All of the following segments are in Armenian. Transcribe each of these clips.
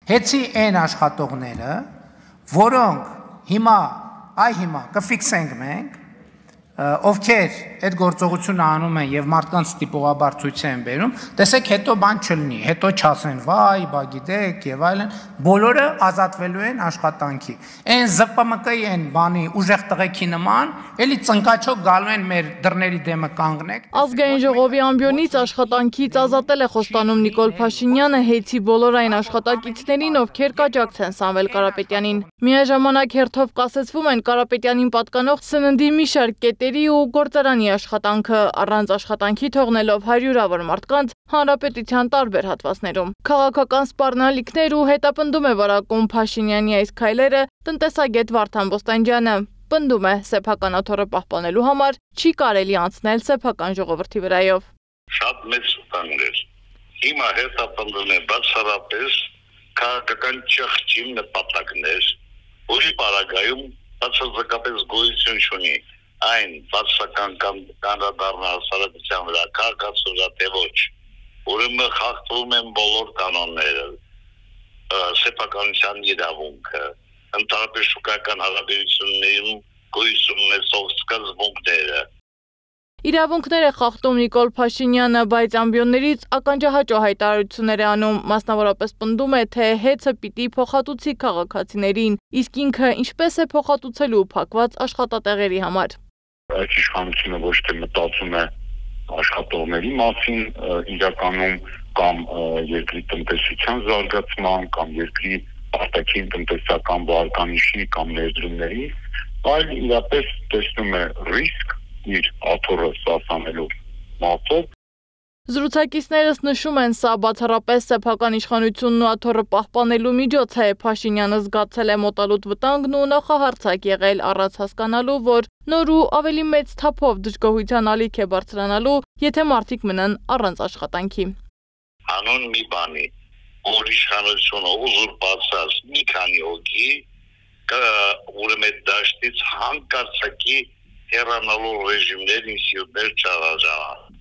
Հեցի այն աշխատողները, որոնք հիմա կֆիքսենք մենք, ովքեր այդ գործողությունը անում են եւ մարդկանց տիպողաբար ցույց են բերում, տեսեք հետո բան չլինի, հետո չասեն վայ, բա գիտեք եւ այլն, բոլորը ազատվելու են աշխատանքի։ Այն ԶՊՄԿ-ի են բանի ուժեղ տղեկի նման, էլի ծնկաչոք գալու են մեր դռների դեմը կանգնեք։ Ազգային ժողովի ամբիոնից աշխատանքից ազատել է խոստանում Նիկոլ Փաշինյանը հեյցի բոլոր այն աշխատակիցներին, ովքեր կաջակցեն Սամվել Կարապետյանին։ Միաժամանակ հերթով կասեցվում են Կարապետյանին պատկանող սննդի մի շարք կետերի ու գործարանի աշխատանքը, առանց աշխատանքի թողնելով հարյուրավոր մարդկանց հանրապետության տարբեր հատվածներում։ Քաղաքական սպառնալիքներ ու հետապնդում է վարակում Փաշինյանի այս քայլերը տնտեսագետ Վարդան Բոստանջյանը։ Պնդում է, սեփական աթոռը պահպանելու համար չի կարելի անցնել սեփական ժողովրդի վրայով։ Շատ մեծ տանգեր։ Հիմա հետապնդում է բացառապես քաղաքական ճղճի նպատակներ, որի պարագայում բացարձակապես գոյություն չունի այն բացական կամ կանրադառնա հասարակության վրա քաղաքացիորա թե ոչ, ուրեմն խախտվում են բոլոր կանոնները, սեփականության իրավունքը, ընդհանրապես շուկայական հարաբերություններում գոյություն ունեցող սկզբունքները։ Իրավունքներ է խախտում Նիկոլ Փաշինյանը, բայց ամբիոններից ականջահաճո հայտարարություններ է անում, մասնավորապես պնդում է, թե հեծը պիտի փոխհատուցի քաղաքացիներին, իսկ ինքը ինչպես է փոխհատուցելու փակված աշխատատեղերի համար։ Այդ իշխանությունը ոչ թե մտածում է աշխատողների մասին, իրականում կամ երկրի տնտեսության զարգացման, կամ երկրի արտաքին տնտեսական վարկանիշի կամ ներդրումների, այլ իրապես տեսնում է ռիսկ իր աթոռը սասանելու մատով։ Զրուցակիցներս նշում են, սա բացառապես սեփական իշխանությունն ու աթոռը պահպանելու միջոց է։ Փաշինյանը զգացել է մոտալուտ վտանգն ու նախահարձակ եղել առանց հասկանալու, որ նոր ու ավելի մեծ թափով դժգոհության ալիք է բարձրանալու, եթե մարդիկ մնան առանց աշխատանքի։ Հանուն մի բանի, որ իշխանությունը ուզուրպացած մի քանի հոգի ուրեմն դաշտից հանկարծակի հեռանալու ռեժիմներ ինստիտուտներ չարաժանան։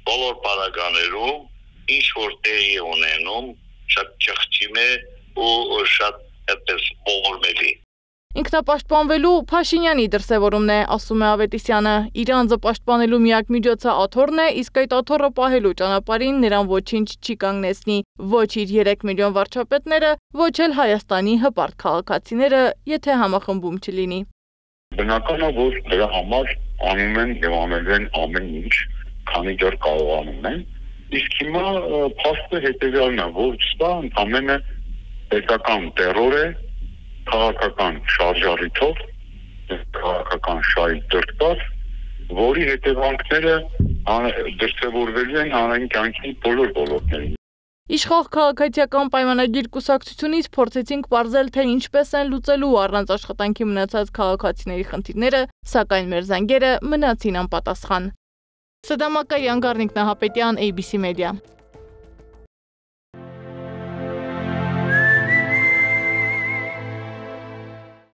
Բոլոր պարագաներում ինչ որ տեղի ունենում շատ ճղճիմ է ու շատ այդպես ողորմելի։ Ինքնապաշտպանվելու Փաշինյանի դրսևորումն է, ասում է Ավետիսյանը։ Իր անձը պաշտպանելու միակ միջոցը աթոռն է, իսկ այդ աթոռը պահելու ճանապարհին նրան ոչինչ չի կանգնեցնի, ոչ իր 3 միլիոն վարչապետները, ոչ էլ Հայաստանի հպարտ քաղաքացիները, եթե համախմբում չլինի։ Բնական է, որ դրա համար անում են եւ անելու են ամեն ինչ, քանի դեռ կարողանում են, իսկ հիմա փաստը հետեւյալն է, որ սա ընդամենը պետական տերոր է, քաղաքական շարժառիթով, քաղաքական շահի դրդկաց, որի հետևանքները դրսևորվելու են հանրային կյանքի բոլոր ոլորտներում։ Իշխող քաղաքացիական պայմանագիր կուսակցությունից փորձեցինք պարզել, թե ինչպես են լուծելու առանց աշխատանքի մնացած քաղաքացիների խնդիրները, սակայն մեր զանգերը մնացին անպատասխան։ Սդամակարյան, Գառնիկ Նահապետյան, ABC Media։